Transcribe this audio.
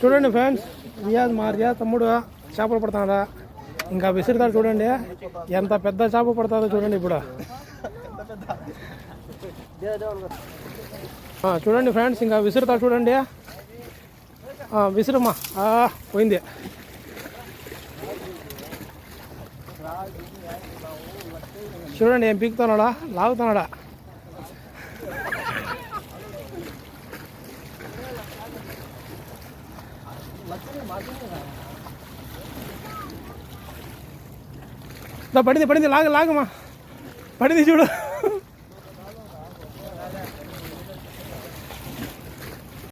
చూడండి ఫ్రెండ్స్, రియాజ్ మా రియాజ్ తమ్ముడు చేపలు పడుతున్నాడా, ఇంకా విసురుతాడు చూడండి. ఎంత పెద్ద చేప పడుతుందో చూడండి ఇప్పుడు. చూడండి ఫ్రెండ్స్, ఇంకా విసురుతాడు చూడండి. విసురమ్మా, పోయింది. చూడండి ఏం పీకుతున్నాడా, లాగుతున్నాడా. పడింది లాగమ్మా, పడింది చూడు.